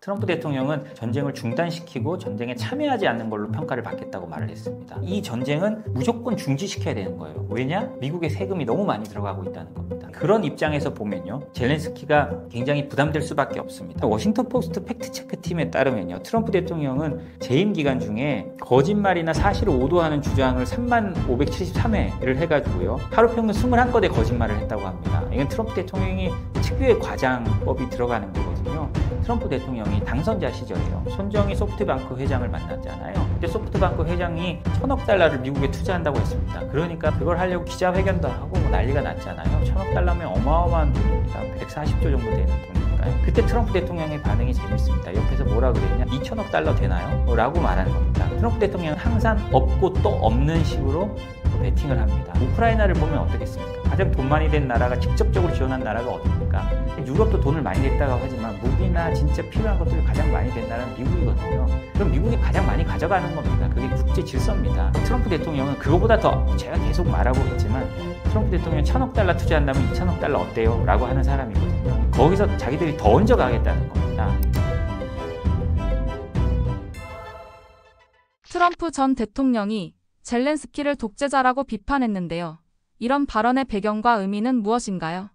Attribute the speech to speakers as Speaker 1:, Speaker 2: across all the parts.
Speaker 1: 트럼프 대통령은 전쟁을 중단시키고 전쟁에 참여하지 않는 걸로 평가를 받겠다고 말을 했습니다. 이 전쟁은 무조건 중지시켜야 되는 거예요. 왜냐? 미국의 세금이 너무 많이 들어가고 있다는 겁니다. 그런 입장에서 보면요, 젤렌스키가 굉장히 부담될 수밖에 없습니다. 워싱턴 포스트 팩트체크 팀에 따르면요, 트럼프 대통령은 재임 기간 중에 거짓말이나 사실을 오도하는 주장을 3573회를 해가지고요, 하루 평균 21건의 거짓말을 했다고 합니다. 이건 트럼프 대통령이 특유의 과장법이 들어가는 거거든요. 트럼프 대통령이 당선자 시절이요, 손정희 소프트뱅크 회장을 만났잖아요. 그때 소프트뱅크 회장이 1000억 달러를 미국에 투자한다고 했습니다. 그러니까 그걸 하려고 기자회견도 하고 난리가 났잖아요. 1000억 달러면 어마어마한 돈입니다. 140조 정도 되는 돈이니까요. 그때 트럼프 대통령의 반응이 재밌습니다. 옆에서 뭐라 그랬냐? 2000억 달러 되나요? 라고 말하는 겁니다. 트럼프 대통령은 항상 없고 또 없는 식으로 배팅을 합니다. 우크라이나를 보면 어떻겠습니까? 가장 돈 많이 된 나라가 직접적으로 지원한 나라가 어딥니까? 유럽도 돈을 많이 냈다고 하지만 무기나 진짜 필요한 것들을 가장 많이 낸 나라는 미국이거든요. 그럼 미국이 가장 많이 가져가는 겁니다. 그게 국제 질서입니다. 트럼프 대통령은 그거보다 더, 제가 계속 말하고 있지만, 트럼프 대통령이 1000억 달러 투자한다면 2000억 달러 어때요? 라고 하는 사람이거든요. 거기서 자기들이 더 얹어가겠다는 겁니다.
Speaker 2: 트럼프 전 대통령이 젤렌스키를 독재자라고 비판했는데요. 이런 발언의 배경과 의미는 무엇인가요?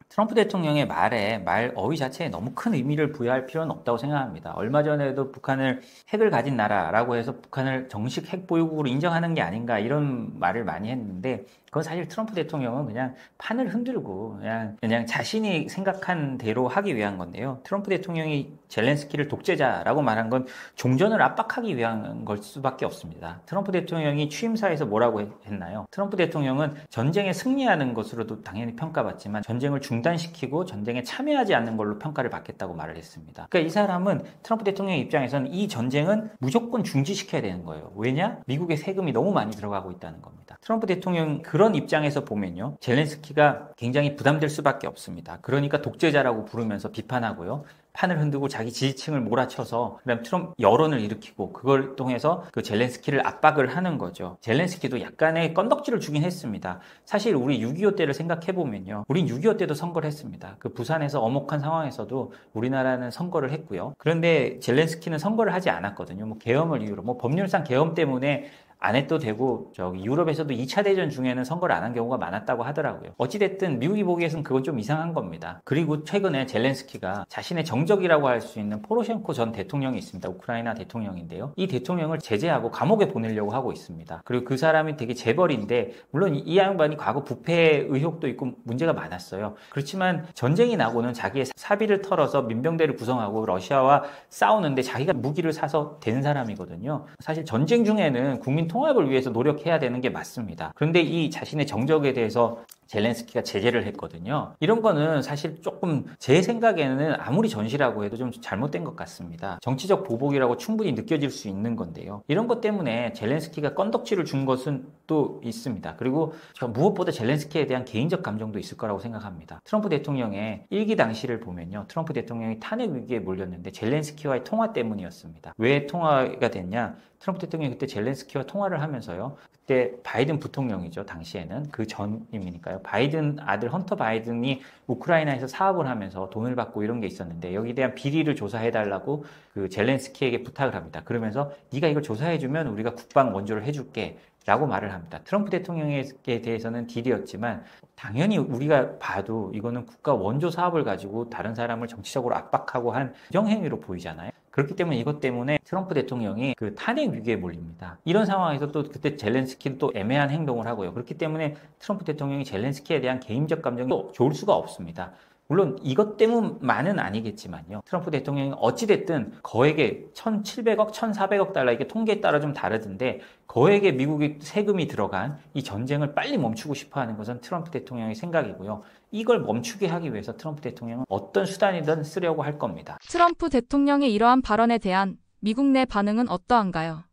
Speaker 1: 트럼프 대통령의 말 어휘 자체에 너무 큰 의미를 부여할 필요는 없다고 생각합니다. 얼마 전에도 북한을 핵을 가진 나라라고 해서 북한을 정식 핵 보유국으로 인정하는 게 아닌가, 이런 말을 많이 했는데, 그건 사실 트럼프 대통령은 그냥 판을 흔들고 그냥 자신이 생각한 대로 하기 위한 건데요. 트럼프 대통령이 젤렌스키를 독재자라고 말한 건 종전을 압박하기 위한 걸 수밖에 없습니다. 트럼프 대통령이 취임사에서 뭐라고 했나요? 트럼프 대통령은 전쟁에 승리하는 것으로도 당연히 평가받지만 전쟁을 중단시키고 전쟁에 참여하지 않는 걸로 평가를 받겠다고 말을 했습니다. 그러니까 이 사람은, 트럼프 대통령의 입장에서는 이 전쟁은 무조건 중지시켜야 되는 거예요. 왜냐? 미국의 세금이 너무 많이 들어가고 있다는 겁니다. 트럼프 대통령 그런 입장에서 보면요, 젤렌스키가 굉장히 부담될 수밖에 없습니다. 그러니까 독재자라고 부르면서 비판하고요, 판을 흔들고 자기 지지층을 몰아쳐서 그다음 트럼프 여론을 일으키고 그걸 통해서 그 젤렌스키를 압박을 하는 거죠. 젤렌스키도 약간의 건덕지를 주긴 했습니다. 사실 우리 6.25 때를 생각해 보면요, 우린 6.25 때도 선거를 했습니다. 그 부산에서 엄혹한 상황에서도 우리나라는 선거를 했고요. 그런데 젤렌스키는 선거를 하지 않았거든요. 뭐 계엄을 이유로, 뭐 법률상 계엄 때문에 안 해도 되고, 저기 유럽에서도 2차 대전 중에는 선거를 안 한 경우가 많았다고 하더라고요. 어찌됐든 미국이 보기에는 그건 좀 이상한 겁니다. 그리고 최근에 젤렌스키가 자신의 정적이라고 할 수 있는 포로셴코 전 대통령이 있습니다. 우크라이나 대통령인데요. 이 대통령을 제재하고 감옥에 보내려고 하고 있습니다. 그리고 그 사람이 되게 재벌인데, 물론 이 양반이 과거 부패 의혹도 있고 문제가 많았어요. 그렇지만 전쟁이 나고는 자기의 사비를 털어서 민병대를 구성하고 러시아와 싸우는데 자기가 무기를 사서 된 사람이거든요. 사실 전쟁 중에는 국민 통합을 위해서 노력해야 되는 게 맞습니다. 그런데 이 자신의 정적에 대해서 젤렌스키가 제재를 했거든요. 이런 거는 사실 조금 제 생각에는 아무리 전시라고 해도 좀 잘못된 것 같습니다. 정치적 보복이라고 충분히 느껴질 수 있는 건데요. 이런 것 때문에 젤렌스키가 건덕지를 준 것은 또 있습니다. 그리고 무엇보다 젤렌스키에 대한 개인적 감정도 있을 거라고 생각합니다. 트럼프 대통령의 일기 당시를 보면요, 트럼프 대통령이 탄핵 위기에 몰렸는데 젤렌스키와의 통화 때문이었습니다. 왜 통화가 됐냐? 트럼프 대통령이 그때 젤렌스키와 통화를 하면서요, 그때 바이든 부통령이죠. 당시에는 그 전임이니까요. 바이든 아들 헌터 바이든이 우크라이나에서 사업을 하면서 돈을 받고 이런 게 있었는데, 여기에 대한 비리를 조사해달라고 그 젤렌스키에게 부탁을 합니다. 그러면서 네가 이걸 조사해주면 우리가 국방 원조를 해줄게 라고 말을 합니다. 트럼프 대통령에 대해서는 딜이었지만 당연히 우리가 봐도 이거는 국가 원조 사업을 가지고 다른 사람을 정치적으로 압박하고 한 부정행위로 보이잖아요. 그렇기 때문에 이것 때문에 트럼프 대통령이 그 탄핵 위기에 몰립니다. 이런 상황에서 또 그때 젤렌스키는 또 애매한 행동을 하고요. 그렇기 때문에 트럼프 대통령이 젤렌스키에 대한 개인적 감정이 또 좋을 수가 없습니다. 물론 이것 때문만은 아니겠지만요. 트럼프 대통령이 어찌됐든 거액의 1,700억, 1,400억 달러, 이게 통계에 따라 좀 다르던데 거액의 미국의 세금이 들어간 이 전쟁을 빨리 멈추고 싶어 하는 것은 트럼프 대통령의 생각이고요. 이걸 멈추게 하기 위해서 트럼프 대통령은 어떤 수단이든 쓰려고 할 겁니다.
Speaker 2: 트럼프 대통령의 이러한 발언에 대한 미국 내 반응은 어떠한가요?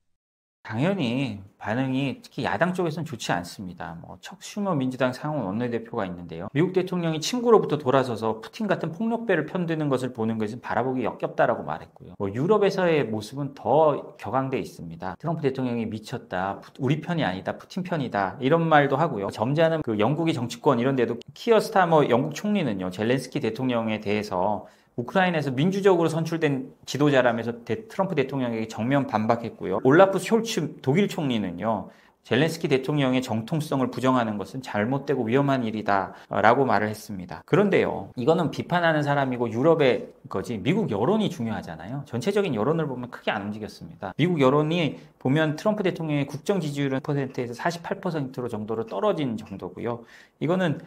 Speaker 1: 당연히 반응이 특히 야당 쪽에서는 좋지 않습니다. 척 슈머 민주당 상원 원내대표가 있는데요. 미국 대통령이 친구로부터 돌아서서 푸틴 같은 폭력배를 편드는 것을 보는 것은 바라보기 역겹다라고 말했고요. 유럽에서의 모습은 더 격앙돼 있습니다. 트럼프 대통령이 미쳤다, 우리 편이 아니다, 푸틴 편이다, 이런 말도 하고요. 점잖은 그 영국의 정치권 이런 데도 키어 스타머 영국 총리는요, 젤렌스키 대통령에 대해서 우크라이나에서 민주적으로 선출된 지도자라면서 트럼프 대통령에게 정면 반박했고요. 올라프 숄츠 독일 총리는요. 젤렌스키 대통령의 정통성을 부정하는 것은 잘못되고 위험한 일이다 라고 말을 했습니다. 그런데요, 이거는 비판하는 사람이고 유럽의 거지 미국 여론이 중요하잖아요. 전체적인 여론을 보면 크게 안 움직였습니다. 미국 여론이 보면 트럼프 대통령의 국정 지지율은 40%에서 48% 정도로 떨어진 정도고요. 이거는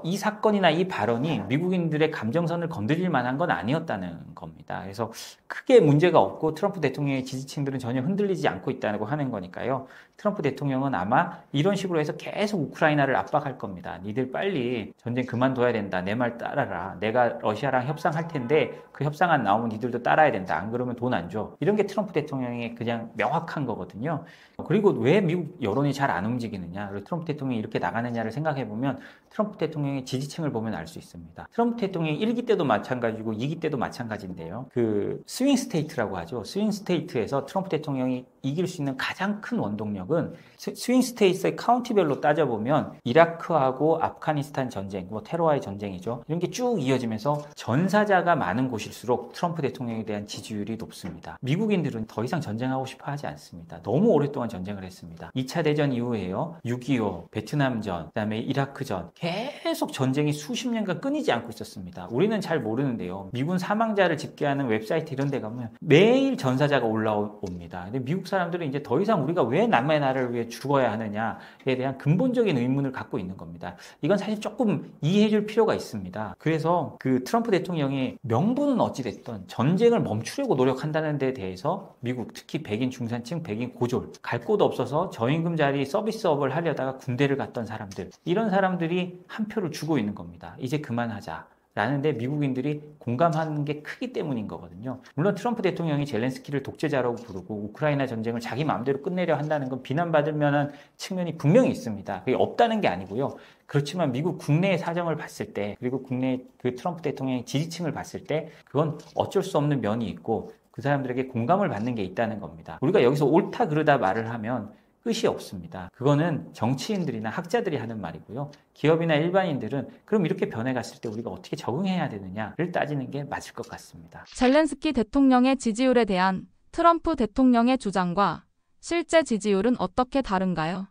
Speaker 1: 이 사건이나 이 발언이 미국인들의 감정선을 건드릴 만한 건 아니었다는 겁니다. 그래서 크게 문제가 없고 트럼프 대통령의 지지층들은 전혀 흔들리지 않고 있다고 하는 거니까요. 트럼프 대통령은 아마 이런 식으로 해서 계속 우크라이나를 압박할 겁니다. 니들 빨리 전쟁 그만둬야 된다. 내 말 따라라. 내가 러시아랑 협상할 텐데 그 협상 안 나오면 니들도 따라야 된다. 안 그러면 돈 안 줘. 이런 게 트럼프 대통령의 그냥 명확한 거거든요. 그리고 왜 미국 여론이 잘 안 움직이느냐, 그리고 트럼프 대통령이 이렇게 나가느냐를 생각해 보면 트럼프 대통령의 지지층을 보면 알 수 있습니다. 트럼프 대통령이 1기 때도 마찬가지고 2기 때도 마찬가지인데요. 그 스윙 스테이트라고 하죠. 스윙 스테이트에서 트럼프 대통령이 이길 수 있는 가장 큰 원동력은 스윙 스테이트의 카운티별로 따져보면 이라크하고 아프가니스탄 전쟁, 뭐 테러와의 전쟁이죠. 이런 게 쭉 이어지면서 전사자가 많은 곳일수록 트럼프 대통령에 대한 지지율이 높습니다. 미국인들은 더 이상 전쟁하고 싶어 하지 않습니다. 너무 오랫동안 전쟁을 했습니다. 2차 대전 이후에요. 6.25, 베트남전, 그다음에 이라크전 계속 전쟁이 수십 년간 끊이지 않고 있었습니다. 우리는 잘 모르는데요. 미군 사망자를 집계하는 웹사이트 이런 데 가면 매일 전사자가 올라옵니다. 근데 미국 사람들은 이제 더 이상 우리가 왜 남의 나라를 위해 죽어야 하느냐에 대한 근본적인 의문을 갖고 있는 겁니다. 이건 사실 조금 이해해 줄 필요가 있습니다. 그래서 그 트럼프 대통령이 명분은 어찌됐든 전쟁을 멈추려고 노력한다는 데 대해서 미국, 특히 백인 중산층, 백인 고졸, 갈 곳 없어서 저임금자리 서비스업을 하려다가 군대를 갔던 사람들, 이런 사람들이 한 표를 주고 있는 겁니다. 이제 그만하자. 라는데 미국인들이 공감하는 게 크기 때문인 거거든요. 물론 트럼프 대통령이 젤렌스키를 독재자라고 부르고 우크라이나 전쟁을 자기 마음대로 끝내려 한다는 건 비난받을 만한 측면이 분명히 있습니다. 그게 없다는 게 아니고요. 그렇지만 미국 국내의 사정을 봤을 때, 그리고 국내 그 트럼프 대통령의 지지층을 봤을 때 그건 어쩔 수 없는 면이 있고 그 사람들에게 공감을 받는 게 있다는 겁니다. 우리가 여기서 옳다 그르다 말을 하면 끝이 없습니다. 그거는 정치인들이나 학자들이 하는 말이고요. 기업이나 일반인들은 그럼 이렇게 변해갔을 때 우리가 어떻게 적응해야 되느냐를 따지는 게 맞을 것 같습니다.
Speaker 2: 젤렌스키 대통령의 지지율에 대한 트럼프 대통령의 주장과 실제 지지율은 어떻게 다른가요?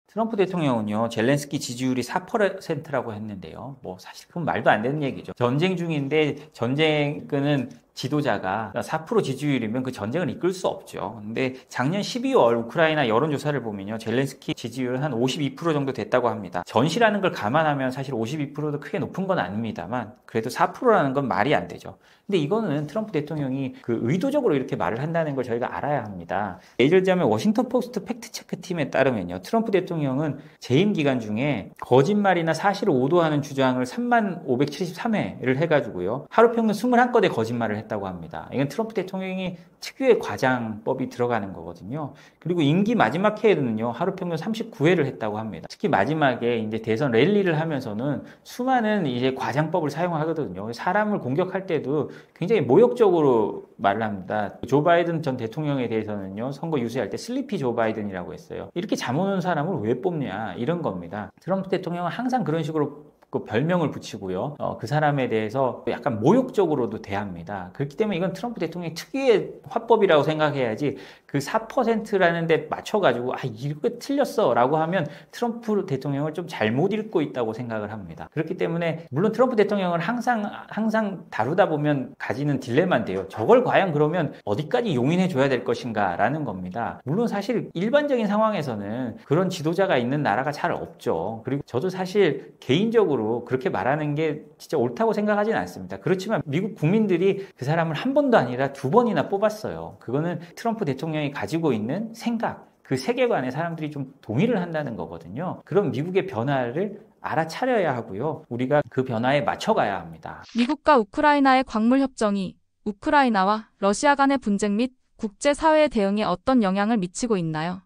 Speaker 1: 트럼프 대통령은요, 젤렌스키 지지율이 4%라고 했는데요. 뭐 사실 그건 말도 안 되는 얘기죠. 전쟁 중인데 전쟁은 지도자가 4% 지지율이면 그 전쟁을 이끌 수 없죠. 근데 작년 12월 우크라이나 여론조사를 보면요, 젤렌스키 지지율은 한 52% 정도 됐다고 합니다. 전시라는 걸 감안하면 사실 52%도 크게 높은 건 아닙니다만 그래도 4%라는 건 말이 안 되죠. 근데 이거는 트럼프 대통령이 그 의도적으로 이렇게 말을 한다는 걸 저희가 알아야 합니다. 예를 들자면 워싱턴 포스트 팩트체크 팀에 따르면요, 트럼프 대통령은 재임 기간 중에 거짓말이나 사실을 오도하는 주장을 3573회를 해가지고요, 하루 평균 21건의 거짓말을 했다고 합니다. 이건 트럼프 대통령이 특유의 과장법이 들어가는 거거든요. 그리고 임기 마지막 해에는요, 하루 평균 39회를 했다고 합니다. 특히 마지막에 이제 대선 랠리를 하면서는 수많은 이제 과장법을 사용하거든요. 사람을 공격할 때도 굉장히 모욕적으로 말을 합니다. 조 바이든 전 대통령에 대해서는요, 선거 유세할 때 슬리피 조 바이든이라고 했어요. 이렇게 잠 오는 사람을 왜 뽑냐, 이런 겁니다. 트럼프 대통령은 항상 그런 식으로 그 별명을 붙이고요. 그 사람에 대해서 약간 모욕적으로도 대합니다. 그렇기 때문에 이건 트럼프 대통령의 특유의 화법이라고 생각해야지, 그 4%라는 데 맞춰가지고 이거 틀렸어 라고 하면 트럼프 대통령을 좀 잘못 읽고 있다고 생각을 합니다. 그렇기 때문에 물론 트럼프 대통령을 항상 다루다 보면 가지는 딜레마인데요. 저걸 과연 그러면 어디까지 용인해 줘야 될 것인가 라는 겁니다. 물론 사실 일반적인 상황에서는 그런 지도자가 있는 나라가 잘 없죠. 그리고 저도 사실 개인적으로 그렇게 말하는 게 진짜 옳다고 생각하지는 않습니다. 그렇지만 미국 국민들이 그 사람을 한 번도 아니라 2번이나 뽑았어요. 그거는 트럼프 대통령이 가지고 있는 생각, 그 세계관에 사람들이 좀 동의를 한다는 거거든요. 그럼 미국의 변화를 알아차려야 하고요, 우리가 그 변화에 맞춰가야 합니다.
Speaker 2: 미국과 우크라이나의 광물 협정이 우크라이나와 러시아 간의 분쟁 및 국제사회의 대응에 어떤 영향을 미치고 있나요?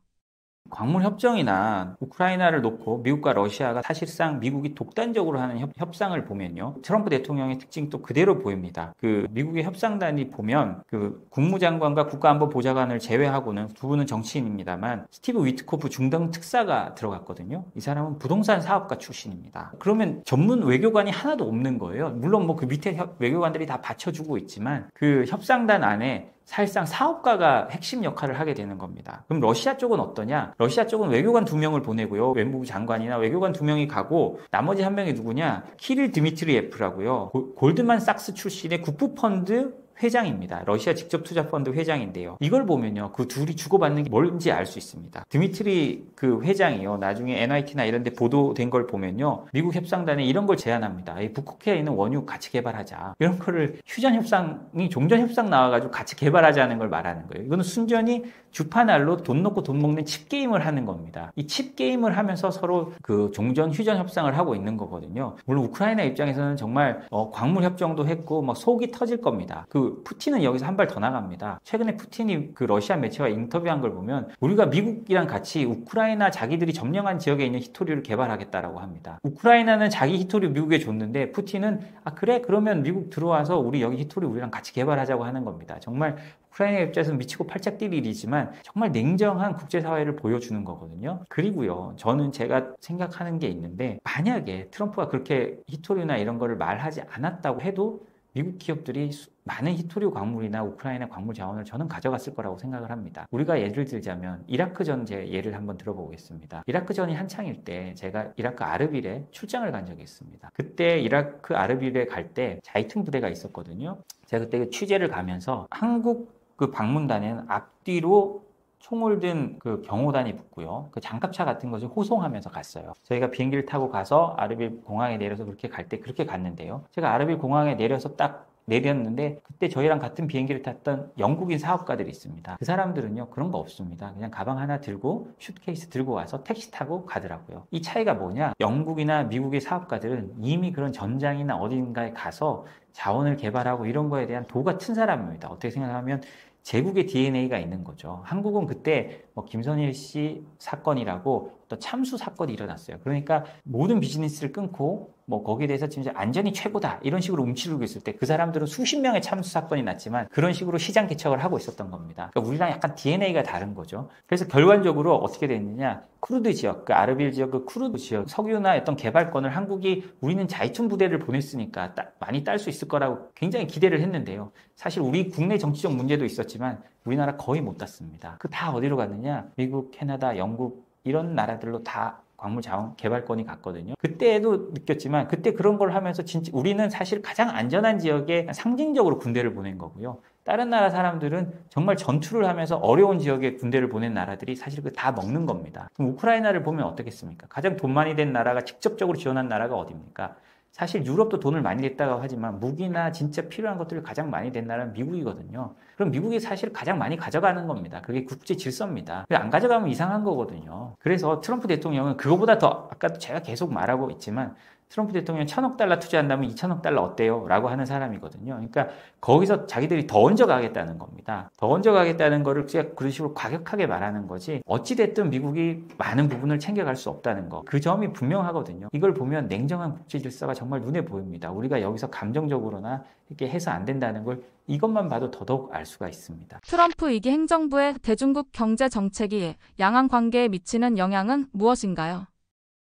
Speaker 1: 광물 협정이나 우크라이나를 놓고 미국과 러시아가 사실상 미국이 독단적으로 하는 협상을 보면요. 트럼프 대통령의 특징도 그대로 보입니다. 그 미국의 협상단이 보면 그 국무장관과 국가안보보좌관을 제외하고는 두 분은 정치인입니다만 스티브 위트코프 중동 특사가 들어갔거든요. 이 사람은 부동산 사업가 출신입니다. 그러면 전문 외교관이 하나도 없는 거예요. 물론 뭐 그 밑에 외교관들이 다 받쳐주고 있지만 그 협상단 안에 사실상 사업가가 핵심 역할을 하게 되는 겁니다. 그럼 러시아 쪽은 어떠냐? 러시아 쪽은 외교관 2명을 보내고요. 외무부 장관이나 외교관 2명이 가고 나머지 한 명이 누구냐? 키릴 드미트리예프라고요. 골드만삭스 출신의 국부펀드 회장입니다. 러시아 직접 투자 펀드 회장인데요. 이걸 보면요. 그 둘이 주고받는 게 뭔지 알 수 있습니다. 드미트리 그 회장이요. 나중에 NIT나 이런 데 보도된 걸 보면요. 미국 협상단에 이런 걸 제안합니다. 이 북극해에 있는 원유 같이 개발하자. 이런 거를 휴전 협상이 종전 협상 나와가지고 같이 개발하자는 걸 말하는 거예요. 이거는 순전히 주판알로 돈 넣고 돈 먹는 칩 게임을 하는 겁니다. 이 칩 게임을 하면서 서로 그 종전 휴전 협상을 하고 있는 거거든요. 물론 우크라이나 입장에서는 정말 광물 협정도 했고 막 속이 터질 겁니다. 그 푸틴은 여기서 한 발 더 나갑니다. 최근에 푸틴이 그 러시아 매체와 인터뷰한 걸 보면 우리가 미국이랑 같이 우크라이나 자기들이 점령한 지역에 있는 히토리를 개발하겠다라고 합니다. 우크라이나는 자기 히토리 미국에 줬는데 푸틴은 그래 그러면 미국 들어와서 우리 여기 히토리 우리랑 같이 개발하자고 하는 겁니다. 정말 우크라이나 입장에서는 미치고 팔짝 뛸 일이지만 정말 냉정한 국제사회를 보여주는 거거든요. 그리고요, 저는 제가 생각하는 게 있는데 만약에 트럼프가 그렇게 히토리나 이런 거를 말하지 않았다고 해도 미국 기업들이 많은 히토리 광물이나 우크라이나 광물 자원을 저는 가져갔을 거라고 생각을 합니다. 우리가 예를 들자면 이라크전 제 예를 한번 들어보겠습니다. 이라크전이 한창일 때 제가 이라크 아르빌에 출장을 간 적이 있습니다. 그때 이라크 아르빌에 갈 때 자이툰 부대가 있었거든요. 제가 그때 취재를 가면서 한국 그 방문단에는 앞뒤로 총을 든 그 경호단이 붙고요. 그 장갑차 같은 것을 호송하면서 갔어요. 저희가 비행기를 타고 가서 아르빌 공항에 내려서 그렇게 갈 때 그렇게 갔는데요. 제가 아르빌 공항에 내려서 딱 내렸는데 그때 저희랑 같은 비행기를 탔던 영국인 사업가들이 있습니다. 그 사람들은요 그런 거 없습니다. 그냥 가방 하나 들고 슈트케이스 들고 와서 택시 타고 가더라고요. 이 차이가 뭐냐? 영국이나 미국의 사업가들은 이미 그런 전장이나 어딘가에 가서 자원을 개발하고 이런 거에 대한 도 같은 사람입니다. 어떻게 생각하면 제국의 DNA가 있는 거죠. 한국은 그때 뭐 김선일 씨 사건이라고 또 참수 사건이 일어났어요. 그러니까 모든 비즈니스를 끊고 뭐 거기에 대해서 진짜 안전이 최고다 이런 식으로 움츠르고 있을 때 그 사람들은 수십 명의 참수 사건이 났지만 그런 식으로 시장 개척을 하고 있었던 겁니다. 그러니까 우리랑 약간 DNA가 다른 거죠. 그래서 결과적으로 어떻게 됐느냐? 쿠르드 지역, 그 아르빌 지역 그 쿠르드 지역 석유나 어떤 개발권을 한국이 우리는 자이툰 부대를 보냈으니까 많이 딸 수 있을 거라고 굉장히 기대를 했는데요. 사실 우리 국내 정치적 문제도 있었지만 우리나라 거의 못 땄습니다. 그 다 어디로 갔느냐? 미국, 캐나다, 영국 이런 나라들로 다 광물 자원 개발권이 갔거든요. 그때도 느꼈지만 그때 그런 걸 하면서 진짜 우리는 사실 가장 안전한 지역에 상징적으로 군대를 보낸 거고요. 다른 나라 사람들은 정말 전투를 하면서 어려운 지역에 군대를 보낸 나라들이 사실 그 다 먹는 겁니다. 그럼 우크라이나를 보면 어떻겠습니까? 가장 돈 많이 된 나라가 직접적으로 지원한 나라가 어디입니까? 사실 유럽도 돈을 많이 냈다고 하지만 무기나 진짜 필요한 것들을 가장 많이 낸 나라는 미국이거든요. 그럼 미국이 사실 가장 많이 가져가는 겁니다. 그게 국제 질서입니다. 안 가져가면 이상한 거거든요. 그래서 트럼프 대통령은 그거보다 더 아까도 제가 계속 말하고 있지만 트럼프 대통령이 1,000억 달러 투자한다면 2,000억 달러 어때요? 라고 하는 사람이거든요. 그러니까 거기서 자기들이 더 얹어가겠다는 겁니다. 더 얹어가겠다는 거를 그런 식으로 과격하게 말하는 거지 어찌됐든 미국이 많은 부분을 챙겨갈 수 없다는 거. 그 점이 분명하거든요. 이걸 보면 냉정한 국제 질서가 정말 눈에 보입니다. 우리가 여기서 감정적으로나 이렇게 해서 안 된다는 걸 이것만 봐도 더더욱 알 수가 있습니다.
Speaker 2: 트럼프 2기 행정부의 대중국 경제 정책이 양안 관계에 미치는 영향은 무엇인가요?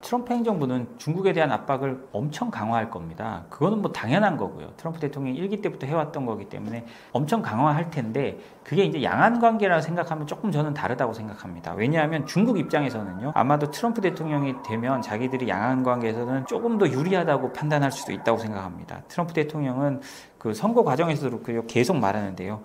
Speaker 1: 트럼프 행정부는 중국에 대한 압박을 엄청 강화할 겁니다. 그거는 뭐 당연한 거고요. 트럼프 대통령이 1기 때부터 해왔던 거기 때문에 엄청 강화할 텐데 그게 이제 양안 관계라고 생각하면 조금 저는 다르다고 생각합니다. 왜냐하면 중국 입장에서는요. 아마도 트럼프 대통령이 되면 자기들이 양안 관계에서는 조금 더 유리하다고 판단할 수도 있다고 생각합니다. 트럼프 대통령은 그 선거 과정에서도 계속 말하는데요.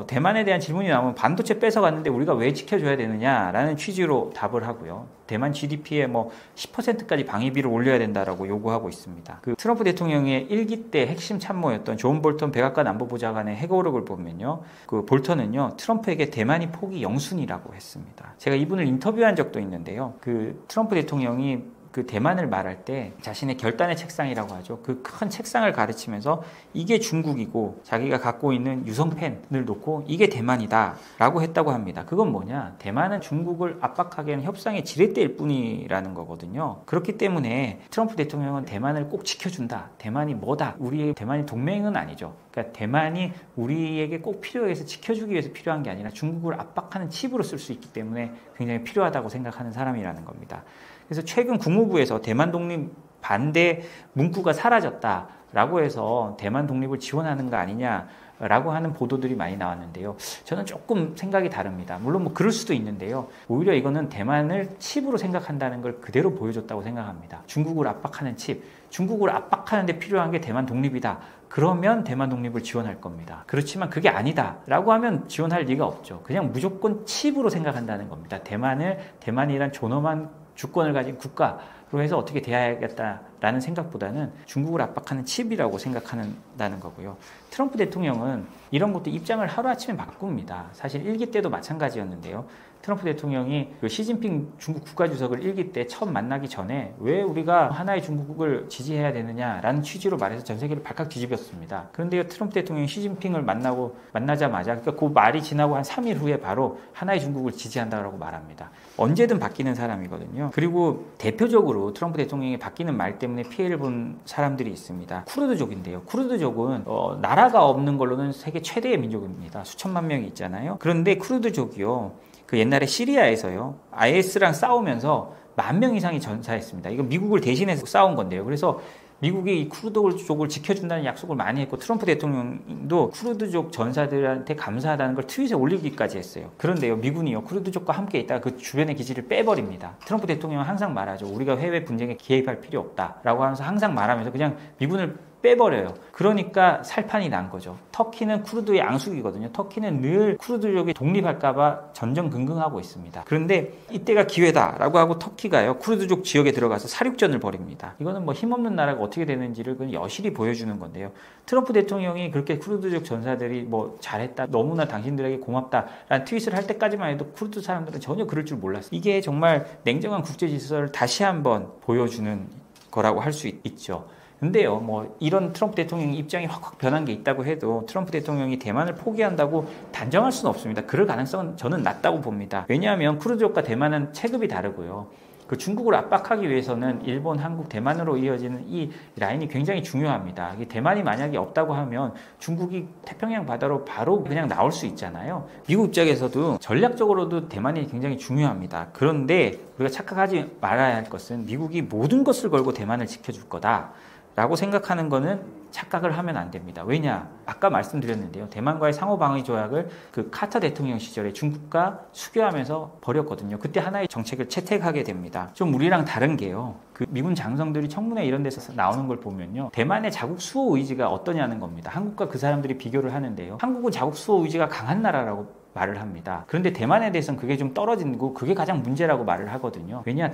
Speaker 1: 대만에 대한 질문이 나오면 반도체 뺏어갔는데 우리가 왜 지켜줘야 되느냐라는 취지로 답을 하고요. 대만 GDP의 뭐 10%까지 방위비를 올려야 된다라고 요구하고 있습니다. 그 트럼프 대통령의 1기 때 핵심 참모였던 존 볼턴 백악관 안보보좌관의 회고록을 보면요. 그 볼턴은요. 트럼프에게 대만이 포기 영순이라고 했습니다. 제가 이분을 인터뷰한 적도 있는데요. 그 트럼프 대통령이 그 대만을 말할 때 자신의 결단의 책상이라고 하죠. 그 큰 책상을 가르치면서 이게 중국이고 자기가 갖고 있는 유성펜을 놓고 이게 대만이다 라고 했다고 합니다. 그건 뭐냐? 대만은 중국을 압박하기 위한 협상의 지렛대일 뿐이라는 거거든요. 그렇기 때문에 트럼프 대통령은 대만을 꼭 지켜준다. 대만이 뭐다. 우리의 대만이 동맹은 아니죠. 그러니까 대만이 우리에게 꼭 필요해서 지켜주기 위해서 필요한 게 아니라 중국을 압박하는 칩으로 쓸 수 있기 때문에 굉장히 필요하다고 생각하는 사람이라는 겁니다. 그래서 최근 국무부에서 대만 독립 반대 문구가 사라졌다라고 해서 대만 독립을 지원하는 거 아니냐라고 하는 보도들이 많이 나왔는데요. 저는 조금 생각이 다릅니다. 물론 뭐 그럴 수도 있는데요. 오히려 이거는 대만을 칩으로 생각한다는 걸 그대로 보여줬다고 생각합니다. 중국을 압박하는 칩, 중국을 압박하는 데 필요한 게 대만 독립이다. 그러면 대만 독립을 지원할 겁니다. 그렇지만 그게 아니다 라고 하면 지원할 리가 없죠. 그냥 무조건 칩으로 생각한다는 겁니다. 대만이란 존엄한 주권을 가진 국가로 해서 어떻게 대해야겠다라는 생각보다는 중국을 압박하는 칩이라고 생각한다는 거고요. 트럼프 대통령은 이런 것도 입장을 하루아침에 바꿉니다. 사실 1기 때도 마찬가지였는데요. 트럼프 대통령이 그 시진핑 중국 국가주석을 1기 때 처음 만나기 전에 왜 우리가 하나의 중국을 지지해야 되느냐라는 취지로 말해서 전 세계를 발칵 뒤집었습니다. 그런데 트럼프 대통령이 시진핑을 만나자마자 그러니까 그 말이 지나고 한 3일 후에 바로 하나의 중국을 지지한다고 말합니다. 언제든 바뀌는 사람이거든요. 그리고 대표적으로 트럼프 대통령이 바뀌는 말 때문에 피해를 본 사람들이 있습니다. 쿠르드족인데요. 쿠르드족은 나라가 없는 걸로는 세계 최대의 민족입니다. 수천만 명이 있잖아요. 그런데 쿠르드족이요. 그 옛날에 시리아에서요. IS랑 싸우면서 10,000명 이상이 전사했습니다. 이거 미국을 대신해서 싸운 건데요. 그래서 미국이 이 쿠르드족을 지켜준다는 약속을 많이 했고 트럼프 대통령도 쿠르드족 전사들한테 감사하다는 걸 트윗에 올리기까지 했어요. 그런데요. 미군이요. 쿠르드족과 함께 있다가 그 주변의 기지를 빼버립니다. 트럼프 대통령은 항상 말하죠. 우리가 해외 분쟁에 개입할 필요 없다라고 하면서 항상 말하면서 그냥 미군을 빼버려요. 그러니까 살판이 난 거죠. 터키는 쿠르드의 앙숙이거든요. 터키는 늘 쿠르드족이 독립할까봐 전전긍긍하고 있습니다. 그런데 이때가 기회다라고 하고 터키가요. 쿠르드족 지역에 들어가서 사륙전을 벌입니다. 이거는 뭐 힘없는 나라가 어떻게 되는지를 그냥 여실히 보여주는 건데요. 트럼프 대통령이 그렇게 쿠르드족 전사들이 뭐 잘했다, 너무나 당신들에게 고맙다라는 트윗을 할 때까지만 해도 쿠르드 사람들은 전혀 그럴 줄 몰랐어요. 이게 정말 냉정한 국제 질서를 다시 한번 보여주는 거라고 할 수 있죠. 근데요, 뭐 이런 트럼프 대통령의 입장이 확 변한 게 있다고 해도 트럼프 대통령이 대만을 포기한다고 단정할 수는 없습니다. 그럴 가능성은 저는 낮다고 봅니다. 왜냐하면 쿠르드족과 대만은 체급이 다르고요. 그 중국을 압박하기 위해서는 일본, 한국, 대만으로 이어지는 이 라인이 굉장히 중요합니다. 대만이 만약에 없다고 하면 중국이 태평양 바다로 바로 그냥 나올 수 있잖아요. 미국 입장에서도 전략적으로도 대만이 굉장히 중요합니다. 그런데 우리가 착각하지 말아야 할 것은 미국이 모든 것을 걸고 대만을 지켜줄 거다 라고 생각하는 거는 착각을 하면 안 됩니다. 왜냐? 아까 말씀드렸는데요. 대만과의 상호방위 조약을 그 카터 대통령 시절에 중국과 수교하면서 벌였거든요. 그때 하나의 정책을 채택하게 됩니다. 좀 우리랑 다른 게요. 그 미군 장성들이 청문회 이런 데서 나오는 걸 보면요. 대만의 자국 수호 의지가 어떠냐는 겁니다. 한국과 그 사람들이 비교를 하는데요. 한국은 자국 수호 의지가 강한 나라라고 말을 합니다. 그런데 대만에 대해서는 그게 좀 떨어지고 그게 가장 문제라고 말을 하거든요. 왜냐?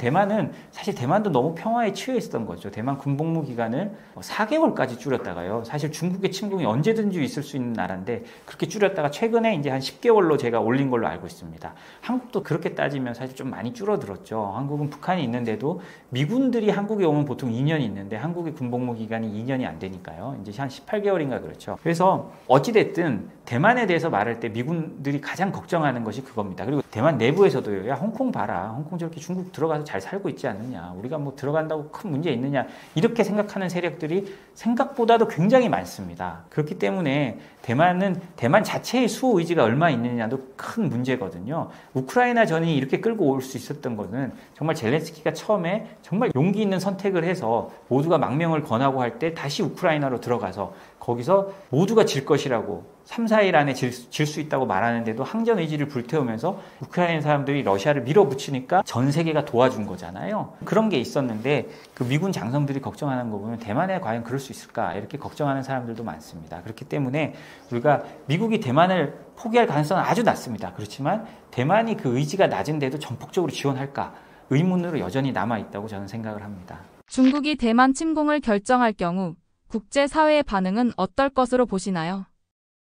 Speaker 1: 사실 대만도 너무 평화에 취해 있었던 거죠. 대만 군복무 기간을 4개월까지 줄였다가요. 사실 중국의 침공이 언제든지 있을 수 있는 나라인데 그렇게 줄였다가 최근에 이제 한 10개월로 제가 올린 걸로 알고 있습니다. 한국도 그렇게 따지면 사실 좀 많이 줄어들었죠. 한국은 북한이 있는데도 미군들이 한국에 오면 보통 2년이 있는데 한국의 군복무 기간이 2년이 안 되니까요. 이제 한 18개월인가 그렇죠. 그래서 어찌됐든 대만에 대해서 말할 때 미군들이 가장 걱정하는 것이 그겁니다. 그리고 대만 내부에서도요. 야, 홍콩 봐라. 홍콩 저렇게 중국 들어가서 잘 살고 있지 않느냐. 우리가 뭐 들어간다고 큰 문제 있느냐. 이렇게 생각하는 세력들이 생각보다도 굉장히 많습니다. 그렇기 때문에 대만 자체의 수호 의지가 얼마 있느냐도 큰 문제거든요. 우크라이나 전이 이렇게 끌고 올 수 있었던 것은 정말 젤렌스키가 처음에 정말 용기 있는 선택을 해서 모두가 망명을 권하고 할 때 다시 우크라이나로 들어가서 거기서 모두가 질 것이라고 3, 4일 안에 질 수 있다고 말하는데도 항전 의지를 불태우면서 우크라이나 사람들이 러시아를 밀어붙이니까 전 세계가 도와준 거잖아요. 그런 게 있었는데 그 미군 장성들이 걱정하는 거 보면 대만에 과연 그럴 수 있을까 이렇게 걱정하는 사람들도 많습니다. 그렇기 때문에 우리가 미국이 대만을 포기할 가능성은 아주 낮습니다. 그렇지만 대만이 그 의지가 낮은데도 전폭적으로 지원할까 의문으로 여전히 남아있다고 저는 생각을 합니다.
Speaker 2: 중국이 대만 침공을 결정할 경우 국제사회의 반응은 어떨 것으로 보시나요?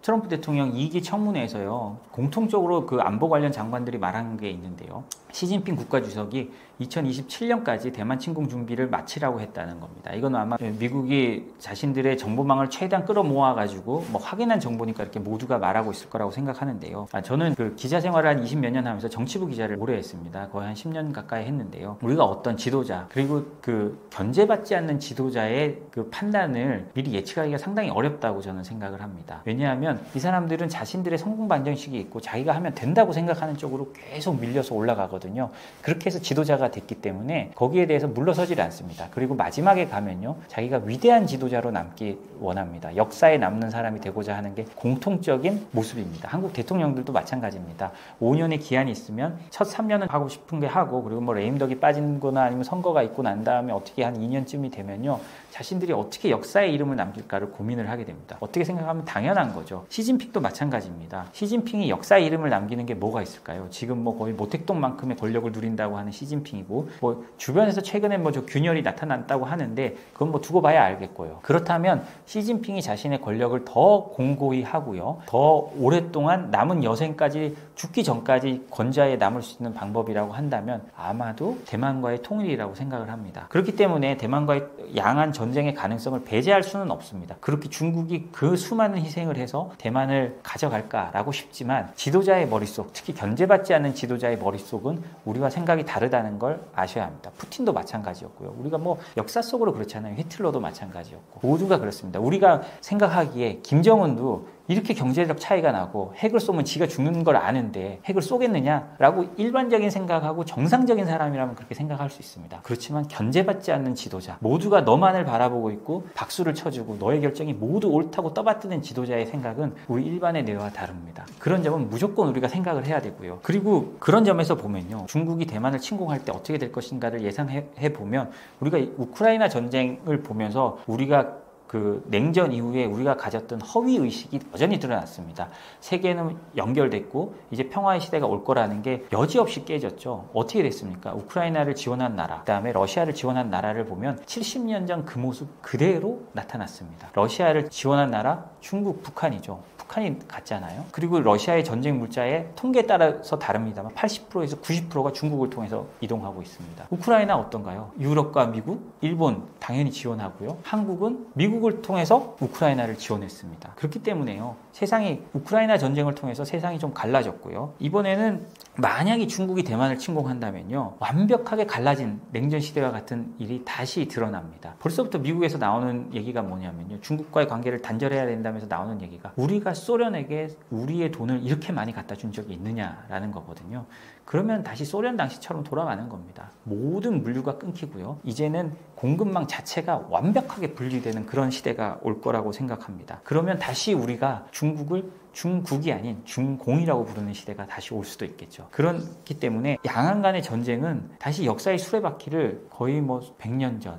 Speaker 1: 트럼프 대통령 2기 청문회에서요, 공통적으로 그 안보 관련 장관들이 말한 게 있는데요. 시진핑 국가주석이 2027년까지 대만 침공 준비를 마치라고 했다는 겁니다. 이건 아마 미국이 자신들의 정보망을 최대한 끌어모아가지고 뭐 확인한 정보니까 이렇게 모두가 말하고 있을 거라고 생각하는데요. 저는 그 기자 생활을 한 20몇 년 하면서 정치부 기자를 오래 했습니다. 거의 한 10년 가까이 했는데요. 우리가 어떤 지도자, 그리고 그 견제받지 않는 지도자의 그 판단을 미리 예측하기가 상당히 어렵다고 저는 생각을 합니다. 왜냐하면 이 사람들은 자신들의 성공 반정식이 있고 자기가 하면 된다고 생각하는 쪽으로 계속 밀려서 올라가거든요. 그렇게 해서 지도자가 됐기 때문에 거기에 대해서 물러서질 않습니다. 그리고 마지막에 가면요, 자기가 위대한 지도자로 남기 원합니다. 역사에 남는 사람이 되고자 하는 게 공통적인 모습입니다. 한국 대통령들도 마찬가지입니다. 5년의 기한이 있으면 첫 3년은 하고 싶은 게 하고, 그리고 뭐 레임덕이 빠진 거나 아니면 선거가 있고 난 다음에 어떻게 한 2년쯤이 되면요, 자신들이 어떻게 역사의 이름을 남길까를 고민을 하게 됩니다. 어떻게 생각하면 당연한 거죠. 시진핑도 마찬가지입니다. 시진핑이 역사의 이름을 남기는 게 뭐가 있을까요? 지금 뭐 거의 모택동만큼의 권력을 누린다고 하는 시진핑이고, 뭐 주변에서 최근에 뭐 저 균열이 나타났다고 하는데 그건 뭐 두고 봐야 알겠고요. 그렇다면 시진핑이 자신의 권력을 더 공고히 하고요, 더 오랫동안 남은 여생까지, 죽기 전까지 권좌에 남을 수 있는 방법이라고 한다면 아마도 대만과의 통일이라고 생각을 합니다. 그렇기 때문에 대만과의 양안 전쟁의 가능성을 배제할 수는 없습니다. 그렇게 중국이 그 수많은 희생을 해서 대만을 가져갈까라고 싶지만, 지도자의 머릿속, 특히 견제받지 않는 지도자의 머릿속은 우리와 생각이 다르다는 걸 아셔야 합니다. 푸틴도 마찬가지였고요. 우리가 뭐 역사 속으로 그렇잖아요. 히틀러도 마찬가지였고, 모두가 그렇습니다. 우리가 생각하기에 김정은도 이렇게 경제적 차이가 나고 핵을 쏘면 지가 죽는 걸 아는데 핵을 쏘겠느냐라고 일반적인 생각하고 정상적인 사람이라면 그렇게 생각할 수 있습니다. 그렇지만 견제받지 않는 지도자, 모두가 너만을 바라보고 있고 박수를 쳐주고 너의 결정이 모두 옳다고 떠받드는 지도자의 생각은 우리 일반의 뇌와 다릅니다. 그런 점은 무조건 우리가 생각을 해야 되고요. 그리고 그런 점에서 보면요, 중국이 대만을 침공할 때 어떻게 될 것인가를 예상해 보면, 우리가 우크라이나 전쟁을 보면서 우리가 그 냉전 이후에 우리가 가졌던 허위 의식이 여전히 드러났습니다. 세계는 연결됐고 이제 평화의 시대가 올 거라는 게 여지없이 깨졌죠. 어떻게 됐습니까? 우크라이나를 지원한 나라, 그다음에 러시아를 지원한 나라를 보면 70년 전 그 모습 그대로 나타났습니다. 러시아를 지원한 나라, 중국, 북한이죠. 북한이 갔잖아요. 그리고 러시아의 전쟁 물자의 통계에 따라서 다릅니다만 80%에서 90%가 중국을 통해서 이동하고 있습니다. 우크라이나 어떤가요? 유럽과 미국, 일본 당연히 지원하고요. 한국은 미국을 통해서 우크라이나를 지원했습니다. 그렇기 때문에요, 세상이 우크라이나 전쟁을 통해서 세상이 좀 갈라졌고요. 이번에는 만약에 중국이 대만을 침공한다면요, 완벽하게 갈라진 냉전 시대와 같은 일이 다시 드러납니다. 벌써부터 미국에서 나오는 얘기가 뭐냐면요, 중국과의 관계를 단절해야 된다면서 나오는 얘기가, 우리가 소련에게 우리의 돈을 이렇게 많이 갖다 준 적이 있느냐라는 거거든요. 그러면 다시 소련 당시처럼 돌아가는 겁니다. 모든 물류가 끊기고요, 이제는 공급망 자체가 완벽하게 분리되는 그런 시대가 올 거라고 생각합니다. 그러면 다시 우리가 중국을 중국이 아닌 중공이라고 부르는 시대가 다시 올 수도 있겠죠. 그렇기 때문에 양안 간의 전쟁은 다시 역사의 수레바퀴를 거의 뭐 100년 전,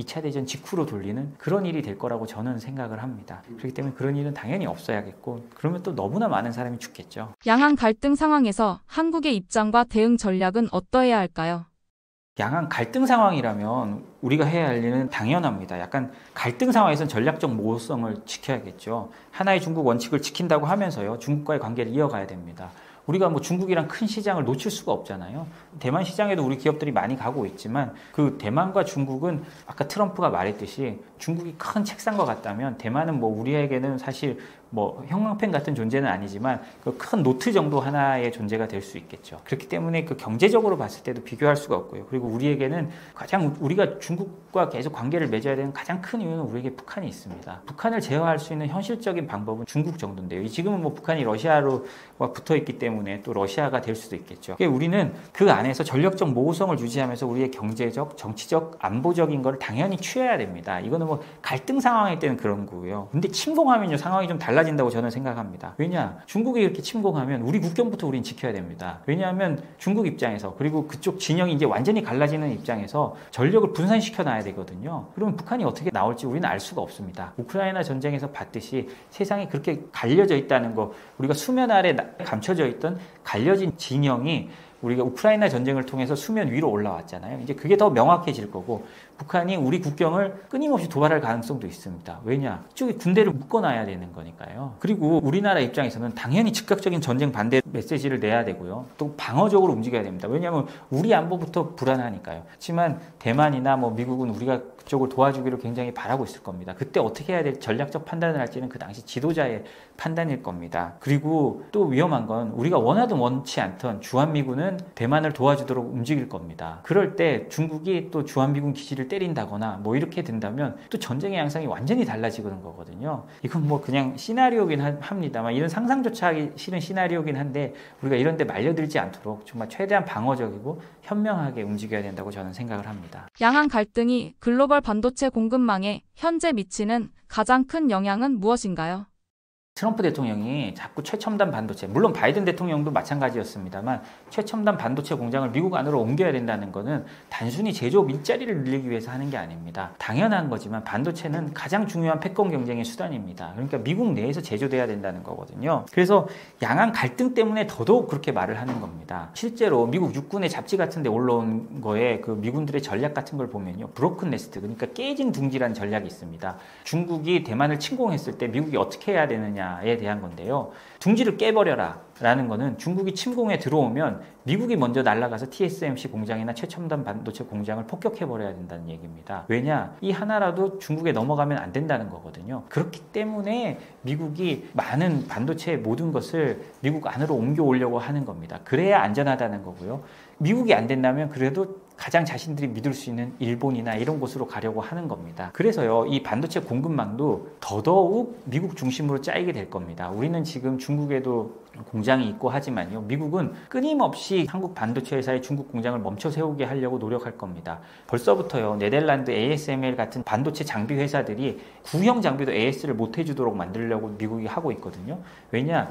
Speaker 1: 2차 대전 직후로 돌리는 그런 일이 될 거라고 저는 생각을 합니다. 그렇기 때문에 그런 일은 당연히 없어야겠고, 그러면 또 너무나 많은 사람이 죽겠죠.
Speaker 2: 양안 갈등 상황에서 한국의 입장과 대응 전략은 어떠해야 할까요?
Speaker 1: 양안 갈등 상황이라면 우리가 해야 할 일은 당연합니다. 약간 갈등 상황에서는 전략적 모호성을 지켜야겠죠. 하나의 중국 원칙을 지킨다고 하면서요, 중국과의 관계를 이어가야 됩니다. 우리가 뭐 중국이랑 큰 시장을 놓칠 수가 없잖아요. 대만 시장에도 우리 기업들이 많이 가고 있지만, 그 대만과 중국은 아까 트럼프가 말했듯이 중국이 큰 책상과 같다면 대만은 뭐 우리에게는 사실 뭐 형광펜 같은 존재는 아니지만 그 큰 노트 정도 하나의 존재가 될 수 있겠죠. 그렇기 때문에 그 경제적으로 봤을 때도 비교할 수가 없고요. 그리고 우리에게는 가장, 우리가 중국과 계속 관계를 맺어야 되는 가장 큰 이유는 우리에게 북한이 있습니다. 북한을 제어할 수 있는 현실적인 방법은 중국 정도인데요. 지금은 뭐 북한이 러시아로 붙어 있기 때문에 또 러시아가 될 수도 있겠죠. 우리는 그 안에서 전력적 모호성을 유지하면서 우리의 경제적, 정치적, 안보적인 걸 당연히 취해야 됩니다. 이거는 뭐 갈등 상황일 때는 그런 거고요. 근데 침공하면요, 상황이 좀 달라진다고 저는 생각합니다. 왜냐? 중국이 이렇게 침공하면 우리 국경부터 우린 지켜야 됩니다. 왜냐하면 중국 입장에서, 그리고 그쪽 진영이 이제 완전히 갈라지는 입장에서 전력을 분산시켜 놔야 되거든요. 그러면 북한이 어떻게 나올지 우리는 알 수가 없습니다. 우크라이나 전쟁에서 봤듯이 세상이 그렇게 갈려져 있다는 거, 우리가 수면 아래 감춰져 있던 갈려진 진영이 우리가 우크라이나 전쟁을 통해서 수면 위로 올라왔잖아요. 이제 그게 더 명확해질 거고 북한이 우리 국경을 끊임없이 도발할 가능성도 있습니다. 왜냐? 이쪽에 군대를 묶어놔야 되는 거니까요. 그리고 우리나라 입장에서는 당연히 즉각적인 전쟁 반대 메시지를 내야 되고요. 또 방어적으로 움직여야 됩니다. 왜냐하면 우리 안보부터 불안하니까요. 하지만 대만이나 뭐 미국은 우리가 그쪽을 도와주기를 굉장히 바라고 있을 겁니다. 그때 어떻게 해야 될 전략적 판단을 할지는 그 당시 지도자의 판단일 겁니다. 그리고 또 위험한 건 우리가 원하든 원치 않던 주한미군은 대만을 도와주도록 움직일 겁니다. 그럴 때 중국이 또 주한미군 기지를 때린다거나 뭐 이렇게 된다면 또 전쟁의 양상이 완전히 달라지는 거거든요. 이건 뭐 그냥 시나리오긴 합니다만 이런 상상조차 하기 싫은 시나리오긴 한데 우리가 이런 데 말려들지 않도록 정말 최대한 방어적이고 현명하게 움직여야 된다고 저는 생각을 합니다.
Speaker 2: 양안 갈등이 글로벌 반도체 공급망에 현재 미치는 가장 큰 영향은 무엇인가요?
Speaker 1: 트럼프 대통령이 자꾸 최첨단 반도체, 물론 바이든 대통령도 마찬가지였습니다만 최첨단 반도체 공장을 미국 안으로 옮겨야 된다는 것은 단순히 제조업 일자리를 늘리기 위해서 하는 게 아닙니다. 당연한 거지만 반도체는 가장 중요한 패권 경쟁의 수단입니다. 그러니까 미국 내에서 제조돼야 된다는 거거든요. 그래서 양안 갈등 때문에 더더욱 그렇게 말을 하는 겁니다. 실제로 미국 육군의 잡지 같은 데 올라온 거에 그 미군들의 전략 같은 걸 보면요. 브로큰 네스트, 그러니까 깨진 둥지라는 전략이 있습니다. 중국이 대만을 침공했을 때 미국이 어떻게 해야 되느냐 에 대한 건데요. 둥지를 깨버려라 라는 거는 중국이 침공에 들어오면 미국이 먼저 날아가서 TSMC 공장이나 최첨단 반도체 공장을 폭격해버려야 된다는 얘기입니다. 왜냐? 이 하나라도 중국에 넘어가면 안 된다는 거거든요. 그렇기 때문에 미국이 많은 반도체의 모든 것을 미국 안으로 옮겨오려고 하는 겁니다. 그래야 안전하다는 거고요. 미국이 안 된다면 그래도 가장 자신들이 믿을 수 있는 일본이나 이런 곳으로 가려고 하는 겁니다. 그래서요, 이 반도체 공급망도 더더욱 미국 중심으로 짜이게 될 겁니다. 우리는 지금 중국에도 공장이 있고 하지만요, 미국은 끊임없이 한국 반도체 회사의 중국 공장을 멈춰 세우게 하려고 노력할 겁니다. 벌써부터요, 네덜란드 ASML 같은 반도체 장비 회사들이 구형 장비도 AS를 못 해주도록 만들려고 미국이 하고 있거든요. 왜냐?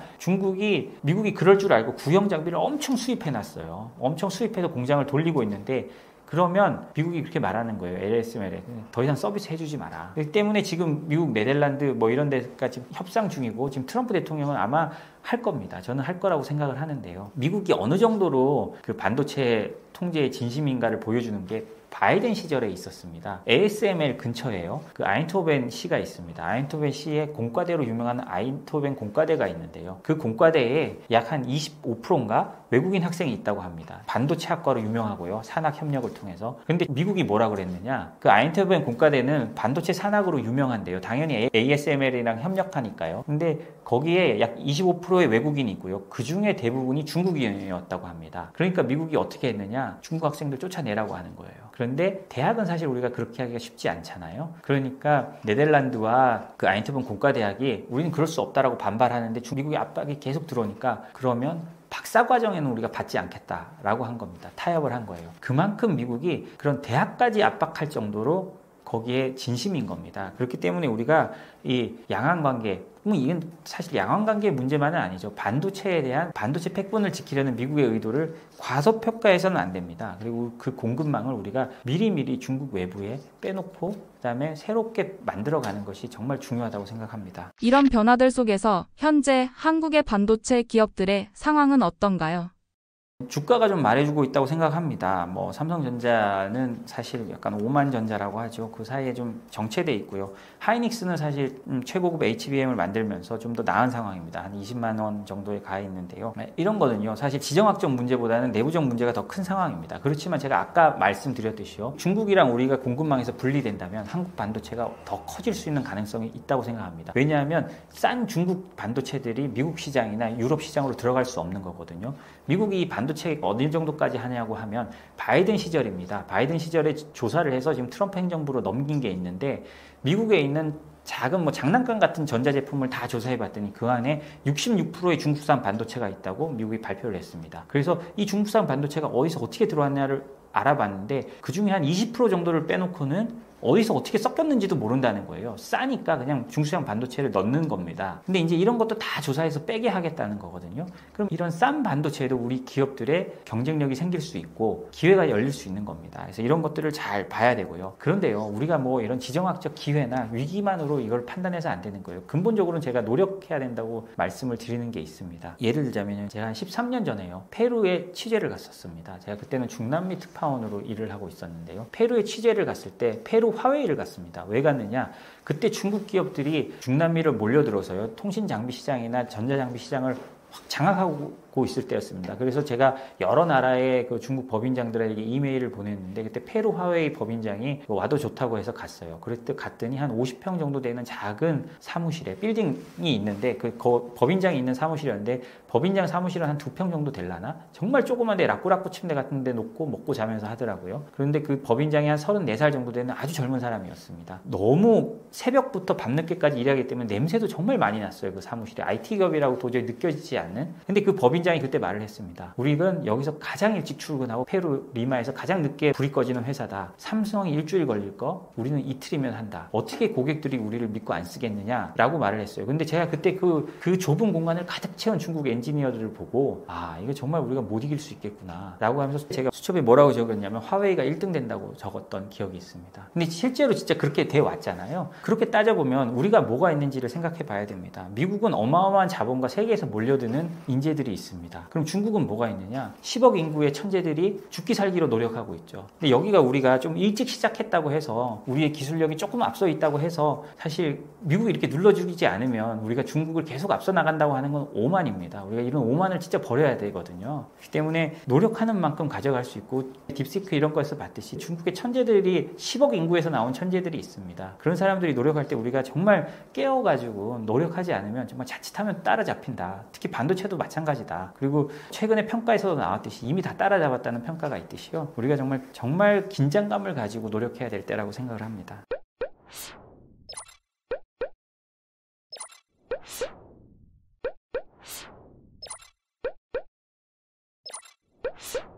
Speaker 1: 미국이 그럴 줄 알고 구형 장비를 엄청 수입해놨어요. 엄청 수입해서 공장을 돌리고 있는데 그러면 미국이 그렇게 말하는 거예요. ASML에 더 이상 서비스 해주지 마라. 그렇기 때문에 지금 미국, 네덜란드 뭐 이런 데가 지금 협상 중이고 지금 트럼프 대통령은 아마 할 겁니다. 저는 할 거라고 생각을 하는데요. 미국이 어느 정도로 그 반도체 통제의 진심인가를 보여주는 게 바이든 시절에 있었습니다. ASML 근처에요. 그 아인토벤 시가 있습니다. 아인토벤 시의 공과대로 유명한 아인토벤 공과대가 있는데요. 그 공과대에 약 한 25%인가 외국인 학생이 있다고 합니다. 반도체 학과로 유명하고요. 산학 협력을 통해서. 근데 미국이 뭐라 그랬느냐? 그 아인토벤 공과대는 반도체 산학으로 유명한데요. 당연히 ASML이랑 협력하니까요. 근데 거기에 약 25%의 외국인이 있고요. 그 중에 대부분이 중국인이었다고 합니다. 그러니까 미국이 어떻게 했느냐? 중국 학생들 쫓아내라고 하는 거예요. 그런데 대학은 사실 우리가 그렇게 하기가 쉽지 않잖아요. 그러니까 네덜란드와 그 아인토벤 공과대학이 우리는 그럴 수 없다라고 반발하는데 미국의 압박이 계속 들어오니까 그러면 박사과정에는 우리가 받지 않겠다라고 한 겁니다. 타협을 한 거예요. 그만큼 미국이 그런 대학까지 압박할 정도로 거기에 진심인 겁니다. 그렇기 때문에 우리가 이 양안관계, 이건 사실 양안관계의 문제만은 아니죠. 반도체에 대한 반도체 패권을 지키려는 미국의 의도를 과소평가해서는 안 됩니다. 그리고 그 공급망을 우리가 미리미리 중국 외부에 빼놓고 그다음에 새롭게 만들어가는 것이 정말 중요하다고 생각합니다.
Speaker 2: 이런 변화들 속에서 현재 한국의 반도체 기업들의 상황은 어떤가요?
Speaker 1: 주가가 좀 말해주고 있다고 생각합니다. 뭐 삼성전자는 사실 약간 오만전자라고 하죠. 그 사이에 좀 정체돼 있고요. 하이닉스는 사실 최고급 HBM을 만들면서 좀 더 나은 상황입니다. 한 20만 원 정도에 가 있는데요. 이런 거는요, 사실 지정학적 문제보다는 내부적 문제가 더 큰 상황입니다. 그렇지만 제가 아까 말씀드렸듯이요, 중국이랑 우리가 공급망에서 분리된다면 한국 반도체가 더 커질 수 있는 가능성이 있다고 생각합니다. 왜냐하면 싼 중국 반도체들이 미국 시장이나 유럽 시장으로 들어갈 수 없는 거거든요. 미국이 이 반도체 어느 정도까지 하냐고 하면 바이든 시절입니다. 바이든 시절에 조사를 해서 지금 트럼프 행정부로 넘긴 게 있는데 미국에 있는 작은 뭐 장난감 같은 전자제품을 다 조사해 봤더니 그 안에 66%의 중국산 반도체가 있다고 미국이 발표를 했습니다. 그래서 이 중국산 반도체가 어디서 어떻게 들어왔냐를 알아봤는데 그 중에 한 20% 정도를 빼놓고는 어디서 어떻게 섞였는지도 모른다는 거예요. 싸니까 그냥 중소형 반도체를 넣는 겁니다. 근데 이제 이런 것도 다 조사해서 빼게 하겠다는 거거든요. 그럼 이런 싼 반도체도 우리 기업들의 경쟁력이 생길 수 있고 기회가 열릴 수 있는 겁니다. 그래서 이런 것들을 잘 봐야 되고요. 그런데요, 우리가 뭐 이런 지정학적 기회나 위기만으로 이걸 판단해서 안 되는 거예요. 근본적으로는 제가 노력해야 된다고 말씀을 드리는 게 있습니다. 예를 들자면 제가 한 13년 전에요, 페루에 취재를 갔었습니다. 제가 그때는 중남미 특파원으로 일을 하고 있었는데요. 페루에 취재를 갔을 때 페루 화웨이를 갔습니다. 왜 갔느냐? 그때 중국 기업들이 중남미를 몰려들어서요, 통신 장비 시장이나 전자 장비 시장을 확 장악하고 있을 때였습니다. 그래서 제가 여러 나라의 그 중국 법인장들에게 이메일을 보냈는데 그때 페루 화웨이 법인장이 와도 좋다고 해서 갔어요. 그때 갔더니 한 50평 정도 되는 작은 사무실에 빌딩이 있는데 그 법인장이 있는 사무실이었는데 법인장 사무실은 한 2평 정도 될라나? 정말 조그만 데 라꾸라꾸 침대 같은 데 놓고 먹고 자면서 하더라고요. 그런데 그 법인장이 한 34살 정도 되는 아주 젊은 사람이었습니다. 너무 새벽부터 밤늦게까지 일하기 때문에 냄새도 정말 많이 났어요. 그 사무실에. IT 기업이라고 도저히 느껴지지 않는. 근데 그 법인장이 그때 말을 했습니다. 우리는 여기서 가장 일찍 출근하고 페루 리마에서 가장 늦게 불이 꺼지는 회사다. 삼성이 일주일 걸릴 거 우리는 이틀이면 한다. 어떻게 고객들이 우리를 믿고 안 쓰겠느냐라고 말을 했어요. 근데 제가 그때 그 좁은 공간을 가득 채운 중국 엔지니어들을 보고 이거 정말 우리가 못 이길 수 있겠구나 라고 하면서 제가 수첩에 뭐라고 적었냐면 화웨이가 1등 된다고 적었던 기억이 있습니다. 근데 실제로 진짜 그렇게 돼 왔잖아요. 그렇게 따져보면 우리가 뭐가 있는지를 생각해 봐야 됩니다. 미국은 어마어마한 자본과 세계에서 몰려드는 인재들이 있습니다. 그럼 중국은 뭐가 있느냐? 10억 인구의 천재들이 죽기 살기로 노력하고 있죠. 근데 여기가 우리가 좀 일찍 시작했다고 해서 우리의 기술력이 조금 앞서 있다고 해서 사실 미국이 이렇게 눌러주지 않으면 우리가 중국을 계속 앞서 나간다고 하는 건 오만입니다. 우리가 이런 오만을 진짜 버려야 되거든요. 그렇기 때문에 노력하는 만큼 가져갈 수 있고 딥시크 이런 거에서 봤듯이 중국의 천재들이 10억 인구에서 나온 천재들이 있습니다. 그런 사람들이 노력할 때 우리가 정말 깨어가지고 노력하지 않으면 정말 자칫하면 따라잡힌다. 특히 반도체도 마찬가지다. 그리고 최근에 평가에서도 나왔듯이 이미 다 따라잡았다는 평가가 있듯이요. 우리가 정말 긴장감을 가지고 노력해야 될 때라고 생각을 합니다.
Speaker 3: you